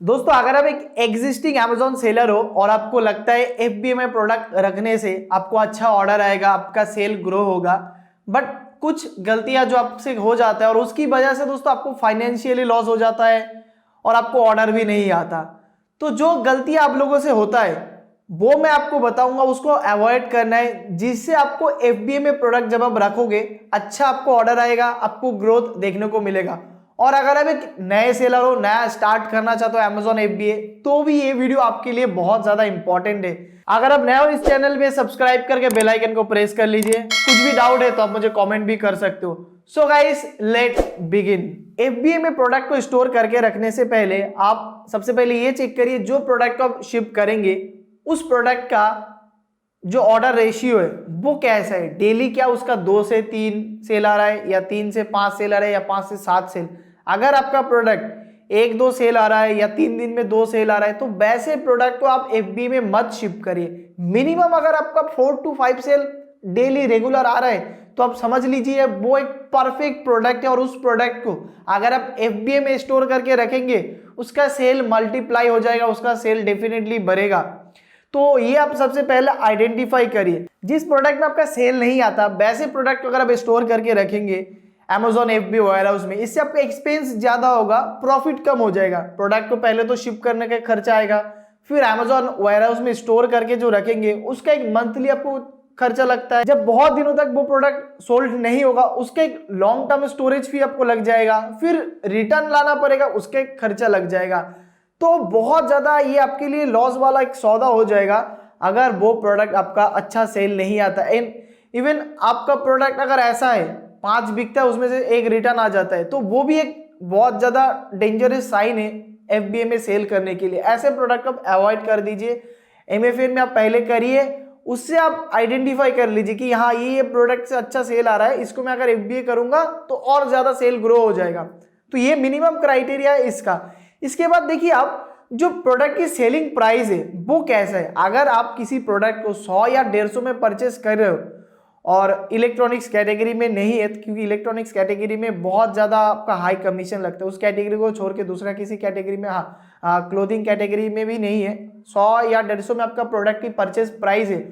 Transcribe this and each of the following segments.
दोस्तों अगर आप एक एग्जिस्टिंग Amazon सेलर हो और आपको लगता है FBA प्रोडक्ट रखने से आपको अच्छा ऑर्डर आएगा, आपका सेल ग्रो होगा, बट कुछ गलतियां जो आपसे हो जाता है और उसकी वजह से दोस्तों आपको फाइनेंशियली लॉस हो जाता है और आपको ऑर्डर भी नहीं आता। तो जो गलतियां आप लोगों से होता है वो मैं आपको बताऊंगा, उसको अवॉइड करना है, जिससे आपको FBA प्रोडक्ट जब आप रखोगे अच्छा आपको ऑर्डर आएगा, आपको ग्रोथ देखने को मिलेगा। और अगर आप एक नए सेलर हो, नया स्टार्ट करना चाहते हो Amazon FBA, तो भी ये वीडियो आपके लिए बहुत ज्यादा इंपॉर्टेंट है। अगर आप नए हो इस चैनल में, सब्सक्राइब करके बेल आइकन को प्रेस कर लीजिए। कुछ भी डाउट है तो आप मुझे कमेंट भी कर सकते हो। So guys let begin. FBA में प्रोडक्ट को स्टोर करके रखने से पहले आप सबसे पहले ये चेक करिए जो प्रोडक्ट को आप शिप करेंगे उस प्रोडक्ट का जो ऑर्डर रेशियो है वो कैसा है। डेली क्या उसका 2 से 3 सेल आ रहा है, या 3 से 5 सेल आ रहा है, या 5 से 7 सेल। अगर आपका प्रोडक्ट 1-2 सेल आ रहा है या 3 दिन में 2 सेल आ रहा है तो वैसे प्रोडक्ट को आप FBA में मत शिप करिए। मिनिमम अगर आपका 4 to 5 सेल डेली रेगुलर आ रहा है तो आप समझ लीजिए वो एक परफेक्ट प्रोडक्ट है, और उस प्रोडक्ट को अगर आप FBA में स्टोर करके रखेंगे उसका सेल मल्टीप्लाई हो जाएगा, उसका सेल डेफिनेटली बढ़ेगा। तो ये आप सबसे पहले आइडेंटिफाई करिए। जिस प्रोडक्ट में आपका सेल नहीं आता वैसे प्रोडक्ट को अगर आप स्टोर करके रखेंगे Amazon FBA वेयरहाउस में, इससे आपका एक्सपेंस ज्यादा होगा, प्रॉफिट कम हो जाएगा। प्रोडक्ट को पहले तो शिप करने का खर्चा आएगा, फिर Amazon वेयरहाउस में स्टोर करके जो रखेंगे उसका एक मंथली आपको खर्चा लगता है। जब बहुत दिनों तक वो प्रोडक्ट सोल्ड नहीं होगा उसका एक लॉन्ग टर्म स्टोरेज फी आपको लग जाएगा, फिर रिटर्न लाना पड़ेगा, उसका एक खर्चा लग जाएगा। तो बहुत ज्यादा ये आपके लिए लॉस वाला एक सौदा हो जाएगा अगर वो प्रोडक्ट आपका अच्छा सेल नहीं आता। एंड इवन आपका प्रोडक्ट अगर ऐसा है 5 बिकता है उसमें से 1 रिटर्न आ जाता है तो वो भी एक बहुत ज्यादा डेंजरस साइन है FBA में सेल करने के लिए। ऐसे प्रोडक्ट आप अवॉइड कर दीजिए। MFN में आप पहले करिए, उससे आप आइडेंटिफाई कर लीजिए कि हाँ ये प्रोडक्ट से अच्छा सेल आ रहा है, इसको मैं अगर FBA करूंगा तो और ज्यादा सेल ग्रो हो जाएगा। तो ये मिनिमम क्राइटेरिया है इसका। इसके बाद देखिए आप जो प्रोडक्ट की सेलिंग प्राइस है वो कैसा है। अगर आप किसी प्रोडक्ट को 100 या 150 में परचेस कर रहे हो और इलेक्ट्रॉनिक्स कैटेगरी में नहीं है, क्योंकि इलेक्ट्रॉनिक्स कैटेगरी में बहुत ज़्यादा आपका हाई कमीशन लगता है, उस कैटेगरी को छोड़ के दूसरा किसी कैटेगरी में, हाँ क्लोथिंग कैटेगरी में भी नहीं है, 100 या 150 में आपका प्रोडक्ट की परचेस प्राइस है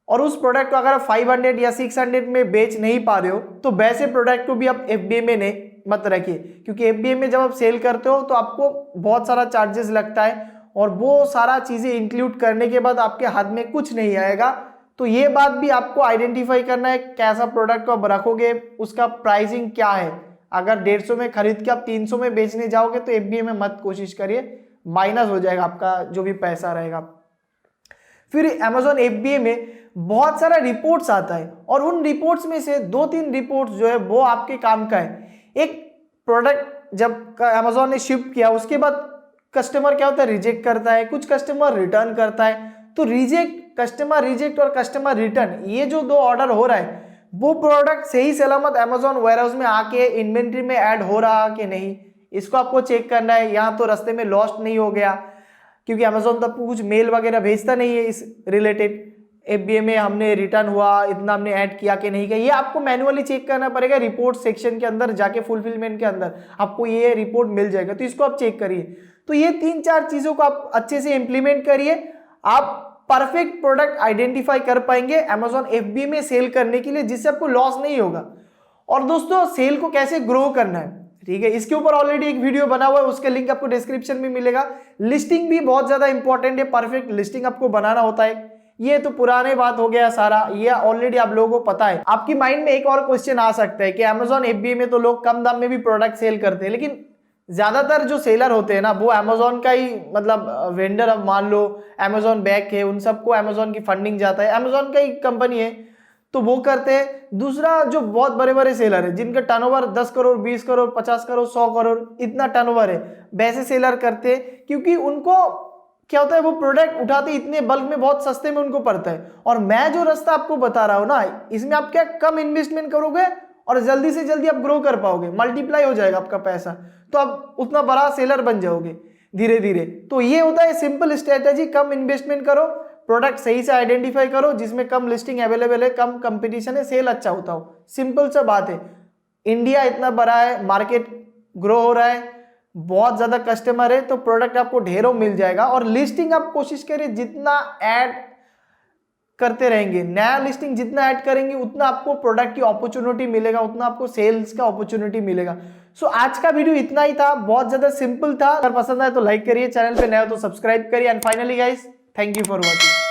और उस प्रोडक्ट को अगर 500 या 600 में बेच नहीं पा रहे हो तो वैसे प्रोडक्ट को भी आप FBA में नहीं मत रखिए। क्योंकि FBA में जब आप सेल करते हो तो आपको बहुत सारा चार्जेस लगता है और वो सारा चीज़ें इंक्लूड करने के बाद आपके हाथ में कुछ नहीं आएगा। तो ये बात भी आपको आइडेंटिफाई करना है, कैसा प्रोडक्ट को आप रखोगे, उसका प्राइसिंग क्या है। अगर 150 में खरीद के आप 300 में बेचने जाओगे तो FBA में मत कोशिश करिए, माइनस हो जाएगा आपका जो भी पैसा रहेगा। फिर Amazon FBA में बहुत सारा रिपोर्ट्स आता है और उन रिपोर्ट्स में से 2-3 रिपोर्ट्स जो है वो आपके काम का है। एक प्रोडक्ट जब Amazon ने शिप किया उसके बाद कस्टमर क्या होता है, रिजेक्ट करता है, कुछ कस्टमर रिटर्न करता है। तो कस्टमर रिजेक्ट और कस्टमर रिटर्न, ये जो 2 ऑर्डर हो रहा है वो प्रोडक्ट सही सलामत Amazon वेयरहाउस में आके इन्वेंट्री में ऐड हो रहा कि नहीं, इसको आपको चेक करना है। यहाँ तो रास्ते में लॉस्ट नहीं हो गया, क्योंकि Amazon तो आपको कुछ मेल वगैरह भेजता नहीं है इस रिलेटेड, FBA में हमने रिटर्न हुआ, इतना हमने ऐड किया कि नहीं किया, ये आपको मैनुअली चेक करना पड़ेगा। रिपोर्ट सेक्शन के अंदर जाके फुलफिलमेंट के अंदर आपको ये रिपोर्ट मिल जाएगा, तो इसको आप चेक करिए। तो ये 3-4 चीज़ों को आप अच्छे से इंप्लीमेंट करिए, आप परफेक्ट प्रोडक्ट आइडेंटिफाई कर पाएंगे Amazon FBA में सेल करने के लिए, जिससे आपको लॉस नहीं होगा। और दोस्तों सेल को कैसे ग्रो करना है, ठीक है, इसके ऊपर ऑलरेडी एक वीडियो बना हुआ है, उसका लिंक आपको डिस्क्रिप्शन में मिलेगा। लिस्टिंग भी बहुत ज्यादा इंपॉर्टेंट है, परफेक्ट लिस्टिंग आपको बनाना होता है। ये तो पुराने बात हो गया सारा, ये ऑलरेडी आप लोगों को पता है। आपकी माइंड में एक और क्वेश्चन आ सकता है कि Amazon FBA में तो लोग कम दाम में भी प्रोडक्ट सेल करते हैं, लेकिन ज्यादातर जो सेलर होते हैं ना वो Amazon का ही मतलब वेंडर, अब मान लो Amazon बैक है, उन सबको Amazon की फंडिंग जाता है, Amazon का ही कंपनी है तो वो करते हैं। दूसरा जो बहुत बड़े बड़े सेलर है जिनका टर्नओवर 10 करोड़ 20 करोड़ 50 करोड़ 100 करोड़ इतना टर्नओवर है, वैसे सेलर करते हैं, क्योंकि उनको क्या होता है वो प्रोडक्ट उठाते इतने बल्क में, बहुत सस्ते में उनको पड़ता है। और मैं जो रास्ता आपको बता रहा हूँ ना, इसमें आप क्या कम इन्वेस्टमेंट करोगे और जल्दी से जल्दी आप ग्रो कर पाओगे, मल्टीप्लाई हो जाएगा आपका पैसा, तो आप उतना बड़ा सेलर बन जाओगे धीरे धीरे। तो ये होता है सिंपल स्ट्रेटेजी, कम इन्वेस्टमेंट करो, प्रोडक्ट सही से आइडेंटिफाई करो जिसमें कम लिस्टिंग अवेलेबल है, कम कंपटीशन है, सेल अच्छा होता हो। सिंपल सा बात है। इंडिया इतना बड़ा है, मार्केट ग्रो हो रहा है, बहुत ज्यादा कस्टमर है तो प्रोडक्ट आपको ढेरों मिल जाएगा। और लिस्टिंग आप कोशिश करिए जितना ऐड करते रहेंगे, नया लिस्टिंग जितना ऐड करेंगे उतना आपको प्रोडक्ट की अपॉर्चुनिटी मिलेगा, उतना आपको सेल्स का अपॉर्चुनिटी मिलेगा। सो आज का वीडियो इतना ही था, बहुत ज्यादा सिंपल था। अगर पसंद आए तो लाइक करिए, चैनल पे नए हो तो सब्सक्राइब करिए and finally guys thank you for watching.